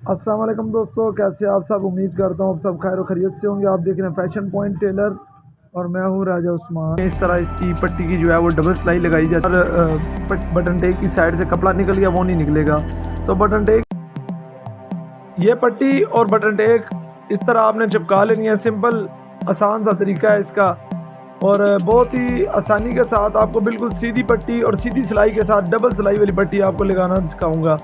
अस्सलाम वालेकुम दोस्तों, कैसे आप सब। उम्मीद करता हूँ आप सब खैर खैरियत से होंगे। आप देख रहे हैं फैशन पॉइंट टेलर और मैं हूँ राजा उस्मान। इस तरह इसकी पट्टी की जो है वो डबल सिलाई लगाई जाती है और बटन टेक की साइड से कपड़ा निकल गया वो नहीं निकलेगा। तो बटन टेक, ये पट्टी और बटन टेक इस तरह आपने चिपका लेनी है। सिंपल आसान सा तरीका है इसका और बहुत ही आसानी के साथ आपको बिल्कुल सीधी पट्टी और सीधी सिलाई के साथ डबल सिलाई वाली पट्टी आपको लगाना सिखाऊंगा।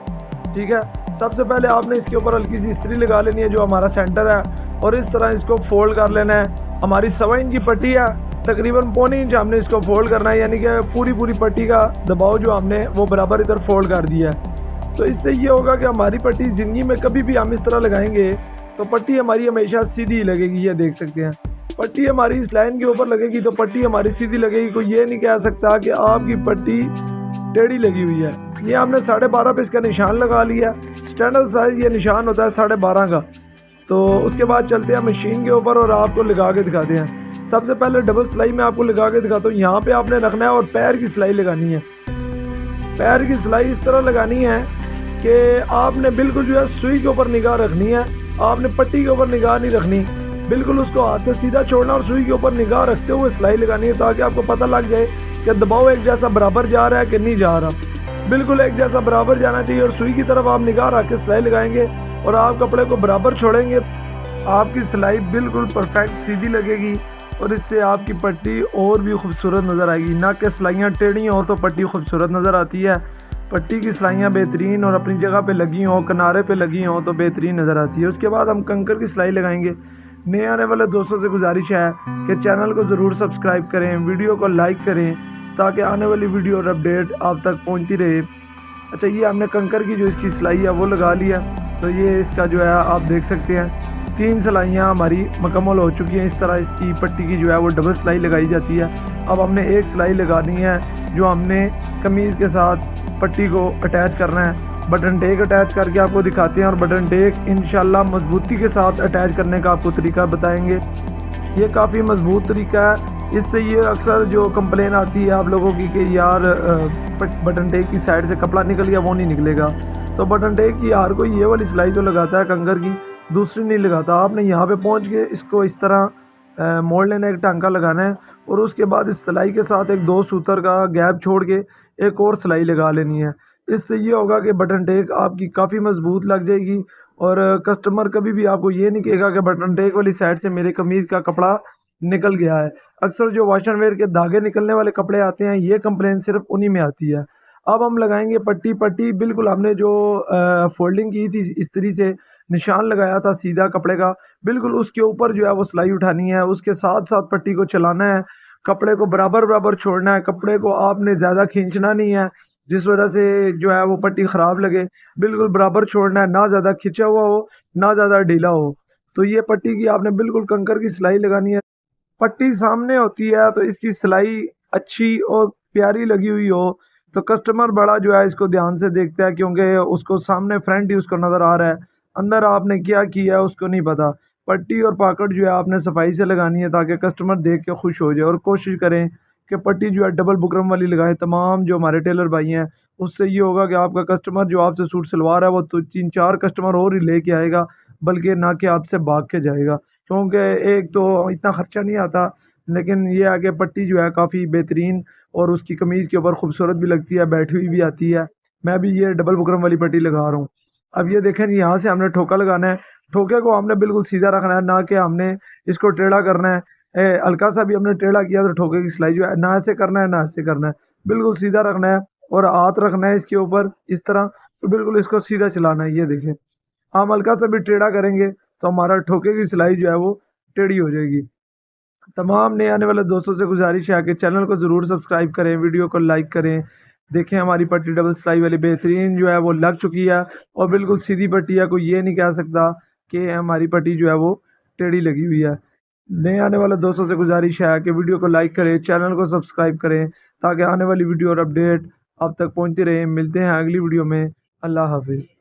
ठीक है, सबसे पहले आपने इसके ऊपर हल्की सी इस्त्री लगा लेनी है जो हमारा सेंटर है और इस तरह इसको फोल्ड कर लेना है। हमारी 1.25 इंच की पट्टी है, तकरीबन 1.25 इंच हमने इसको फोल्ड करना है, यानी कि पूरी पट्टी का दबाव जो हमने वो बराबर इधर फोल्ड कर दिया है। तो इससे ये होगा कि हमारी पट्टी ज़िंदगी में कभी भी हम इस तरह लगाएंगे तो पट्टी हमारी हमेशा सीधी लगेगी। ये देख सकते हैं, पट्टी हमारी इस लाइन के ऊपर लगेगी तो पट्टी हमारी सीधी लगेगी। कोई ये नहीं कह सकता कि आपकी पट्टी टेढ़ी लगी हुई है। ये हमने 12.5 पे इसका निशान लगा लिया। स्टैंडर्ड साइज ये निशान होता है 12.5 का। तो उसके बाद चलते हैं मशीन के ऊपर और आपको लगा के दिखाते हैं। सबसे पहले डबल सिलाई में आपको लगा के दिखाता हूँ। यहाँ पे आपने रखना है और पैर की सिलाई लगानी है। पैर की सिलाई इस तरह लगानी है कि आपने बिल्कुल जो है सुई के ऊपर निगाह रखनी है, आपने पट्टी के ऊपर निगाह नहीं रखनी। बिल्कुल उसको हाथ से सीधा छोड़ना और सुई के ऊपर निगाह रखते हुए सिलाई लगानी है, ताकि आपको पता लग जाए कि दबाव एक जैसा बराबर जा रहा है कि नहीं जा रहा। बिल्कुल एक जैसा बराबर जाना चाहिए और सुई की तरफ आप निगाह रख के सिलाई लगाएंगे और आप कपड़े को बराबर छोड़ेंगे, आपकी सिलाई बिल्कुल परफेक्ट सीधी लगेगी और इससे आपकी पट्टी और भी खूबसूरत नज़र आएगी। ना कि सिलाइयाँ टेढ़ी हो तो पट्टी खूबसूरत नज़र आती है। पट्टी की सिलाइयाँ बेहतरीन और अपनी जगह पे लगी हों, किनारे पे लगी हों तो बेहतरीन नज़र आती है। उसके बाद हम कंकर की सिलाई लगाएंगे। नए आने वाले दोस्तों से गुजारिश है कि चैनल को ज़रूर सब्सक्राइब करें, वीडियो को लाइक करें ताकि आने वाली वीडियो और अपडेट आप तक पहुंचती रहे। अच्छा, ये हमने कंकर की जो इसकी सिलाई है वो लगा लिया। तो ये इसका जो है आप देख सकते हैं 3 सिलाइयाँ हमारी मुकम्मल हो चुकी हैं। इस तरह इसकी पट्टी की जो है वो डबल सिलाई लगाई जाती है। अब हमने एक सिलाई लगानी है जो हमने कमीज़ के साथ पट्टी को अटैच करना है। बटन टेक अटैच करके आपको दिखाते हैं और बटन टेक इंशाल्लाह मजबूती के साथ अटैच करने का आपको तरीका बताएंगे। ये काफ़ी मजबूत तरीका है। इससे ये अक्सर जो कंप्लेन आती है आप लोगों की कि यार बटन टेक की साइड से कपड़ा निकल गया वो नहीं निकलेगा। तो बटन टेक की हर कोई ये वाली सिलाई तो लगाता है कंकर की, दूसरी नहीं लगाता। आपने यहाँ पे पहुँच के इसको इस तरह मोड़ लेना, एक टांका लगाना है और उसके बाद इस सिलाई के साथ एक 2 सूतर का गैप छोड़ के एक और सिलाई लगा लेनी है। इससे ये होगा कि बटन टेक आपकी काफ़ी मजबूत लग जाएगी और कस्टमर कभी भी आपको ये नहीं कहेगा कि बटन टेक वाली साइड से मेरे कमीज़ का कपड़ा निकल गया है। अक्सर जो वॉश एंड वेयर के धागे निकलने वाले कपड़े आते हैं ये कंप्लेन सिर्फ उन्हीं में आती है। अब हम लगाएंगे पट्टी। पट्टी बिल्कुल हमने जो फोल्डिंग की थी इस्त्री से निशान लगाया था सीधा कपड़े का, बिल्कुल उसके ऊपर जो है वो सिलाई उठानी है। उसके साथ साथ पट्टी को चलाना है, कपड़े को बराबर छोड़ना है। कपड़े को आपने ज़्यादा खींचना नहीं है जिस वजह से जो है वो पट्टी ख़राब लगे। बिल्कुल बराबर छोड़ना है, ना ज़्यादा खिंचा हुआ हो ना ज़्यादा ढीला हो। तो ये पट्टी की आपने बिल्कुल कंकर की सिलाई लगानी है। पट्टी सामने होती है तो इसकी सिलाई अच्छी और प्यारी लगी हुई हो तो कस्टमर बड़ा जो है इसको ध्यान से देखता है, क्योंकि उसको सामने फ्रंट ही उसको नज़र आ रहा है, अंदर आपने क्या किया है उसको नहीं पता। पट्टी और पॉकेट जो है आपने सफाई से लगानी है ताकि कस्टमर देख के खुश हो जाए। और कोशिश करें कि पट्टी जो है डबल बुकरम वाली लगाएं। तमाम जो हमारे टेलर भाई हैं उससे ये होगा कि आपका कस्टमर जो आपसे सूट सलवार है वो तो 3-4 कस्टमर और ही लेके आएगा, बल्कि ना कि आपसे भाग के जाएगा। क्योंकि एक तो इतना ख़र्चा नहीं आता, लेकिन ये आगे पट्टी जो है काफ़ी बेहतरीन और उसकी कमीज़ के ऊपर खूबसूरत भी लगती है, बैठी हुई भी आती है। मैं भी ये डबल बुकरम वाली पट्टी लगा रहा हूँ। अब ये देखें, यहाँ से हमने ठोका लगाना है। ठोके को हमने बिल्कुल सीधा रखना है, ना कि हमने इसको टेढ़ा करना है। हल्का सा भी हमने टेढ़ा किया तो ठोके की सिलाई जो है ना ऐसे करना है ना ऐसे करना है, बिल्कुल सीधा रखना है और हाथ रखना है इसके ऊपर इस तरह। तो बिल्कुल इसको सीधा चलाना है। ये देखें, हम हल्का सा भी टेढ़ा करेंगे तो हमारा ठोके की सिलाई जो है वो टेढ़ी हो जाएगी। तमाम नए आने वाले दोस्तों से गुजारिश है कि चैनल को ज़रूर सब्सक्राइब करें, वीडियो को लाइक करें। देखें हमारी पट्टी डबल सिलाई वाली बेहतरीन जो है वो लग चुकी है और बिल्कुल सीधी पट्टी है। कोई ये नहीं कह सकता कि हमारी पट्टी जो है वो टेढ़ी लगी हुई है। नए आने वाले दोस्तों से गुजारिश है कि वीडियो को लाइक करें, चैनल को सब्सक्राइब करें ताकि आने वाली वीडियो और अपडेट आप तक पहुँचती रहे। मिलते हैं अगली वीडियो में। अल्लाह हाफिज़।